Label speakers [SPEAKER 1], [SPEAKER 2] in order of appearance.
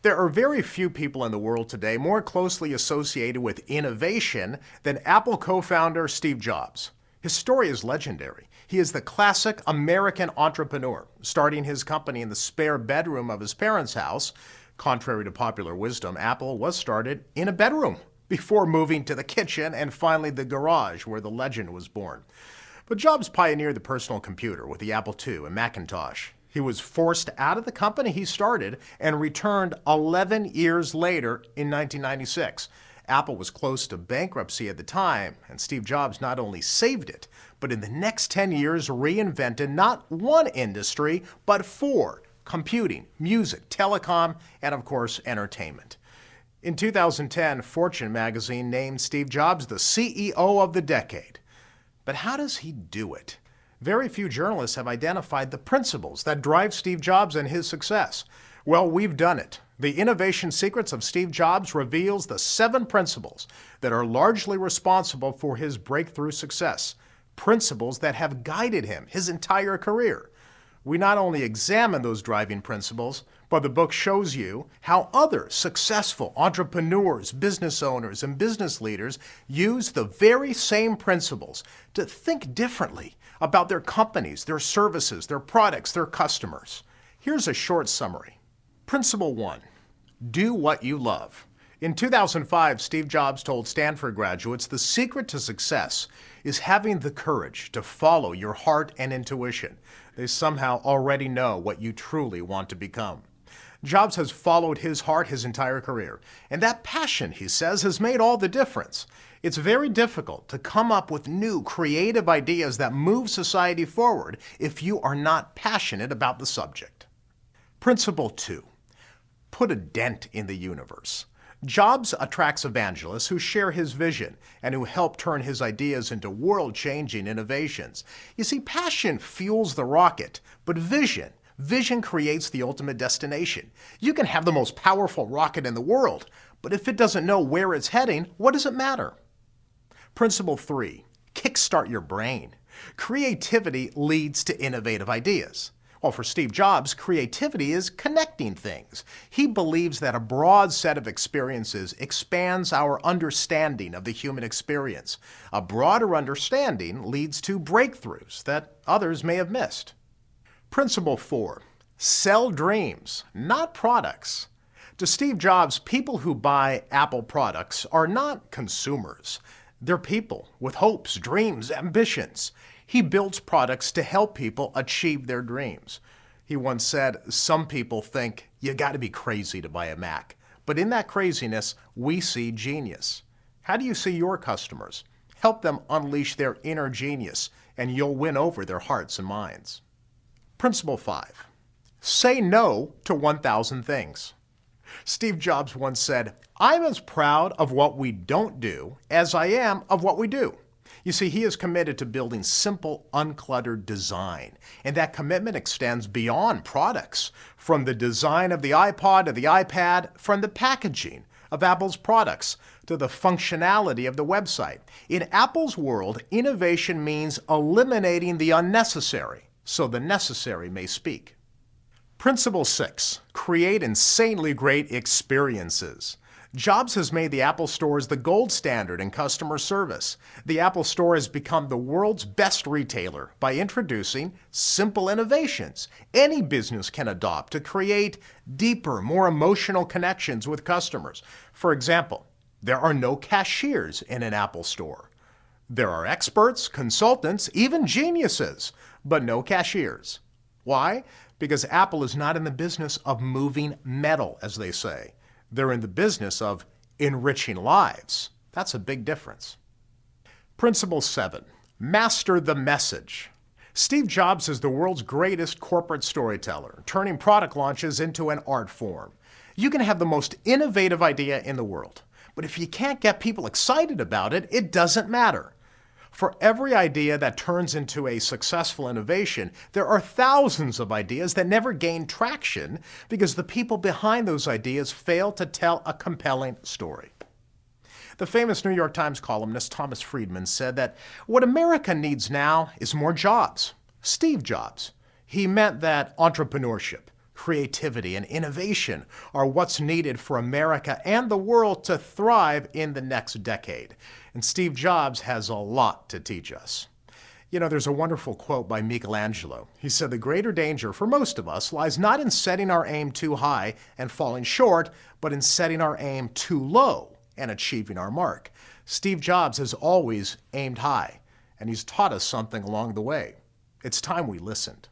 [SPEAKER 1] There are very few people in the world today more closely associated with innovation than Apple co-founder Steve Jobs. His story is legendary. He is the classic American entrepreneur, starting his company in the spare bedroom of his parents' house. Contrary to popular wisdom, Apple was started in a bedroom before moving to the kitchen and finally the garage where the legend was born. But Jobs pioneered the personal computer with the Apple II and Macintosh. He was forced out of the company he started and returned 11 years later in 1996. Apple was close to bankruptcy at the time, and Steve Jobs not only saved it, but in the next 10 years reinvented not one industry, but four: computing, music, telecom, and of course, entertainment. In 2010, Fortune magazine named Steve Jobs the CEO of the decade. But how does he do it? Very few journalists have identified the principles that drive Steve Jobs and his success. Well, we've done it. The Innovation Secrets of Steve Jobs reveals the 7 principles that are largely responsible for his breakthrough success. Principles that have guided him his entire career. We not only examine those driving principles, but the book shows you how other successful entrepreneurs, business owners, and business leaders use the very same principles to think differently about their companies, their services, their products, their customers. Here's a short summary. Principle 1, do what you love. In 2005, Steve Jobs told Stanford graduates the secret to success is having the courage to follow your heart and intuition. They somehow already know what you truly want to become. Jobs has followed his heart his entire career, and that passion, he says, has made all the difference. It's very difficult to come up with new, creative ideas that move society forward if you are not passionate about the subject. Principle 2, put a dent in the universe. Jobs attracts evangelists who share his vision and who help turn his ideas into world-changing innovations. You see, passion fuels the rocket, but vision creates the ultimate destination. You can have the most powerful rocket in the world, but if it doesn't know where it's heading, what does it matter? Principle 3, kickstart your brain. Creativity leads to innovative ideas. Well, for Steve Jobs, creativity is connecting things. He believes that a broad set of experiences expands our understanding of the human experience. A broader understanding leads to breakthroughs that others may have missed. Principle 4, sell dreams, not products. To Steve Jobs, people who buy Apple products are not consumers. They're people with hopes, dreams, ambitions. He builds products to help people achieve their dreams. He once said, some people think you gotta be crazy to buy a Mac. But in that craziness, we see genius. How do you see your customers? Help them unleash their inner genius, and you'll win over their hearts and minds. Principle 5, say no to 1,000 things. Steve Jobs once said, I'm as proud of what we don't do as I am of what we do. You see, he is committed to building simple, uncluttered design, and that commitment extends beyond products, from the design of the iPod to the iPad, from the packaging of Apple's products to the functionality of the website. In Apple's world, innovation means eliminating the unnecessary, so the necessary may speak. Principle 6, create insanely great experiences. Jobs has made the Apple stores the gold standard in customer service. The Apple Store has become the world's best retailer by introducing simple innovations any business can adopt to create deeper, more emotional connections with customers. For example, there are no cashiers in an Apple store. There are experts, consultants, even geniuses, but no cashiers. Why? Because Apple is not in the business of moving metal, as they say. They're in the business of enriching lives. That's a big difference. Principle 7, master the message. Steve Jobs is the world's greatest corporate storyteller, turning product launches into an art form. You can have the most innovative idea in the world, but if you can't get people excited about it, it doesn't matter. For every idea that turns into a successful innovation, there are thousands of ideas that never gain traction because the people behind those ideas fail to tell a compelling story. The famous New York Times columnist Thomas Friedman said that what America needs now is more jobs. Steve Jobs. He meant that entrepreneurship, creativity, and innovation are what's needed for America and the world to thrive in the next decade. And Steve Jobs has a lot to teach us. You know, there's a wonderful quote by Michelangelo. He said, "The greater danger for most of us lies not in setting our aim too high and falling short, but in setting our aim too low and achieving our mark." Steve Jobs has always aimed high, and he's taught us something along the way. It's time we listened.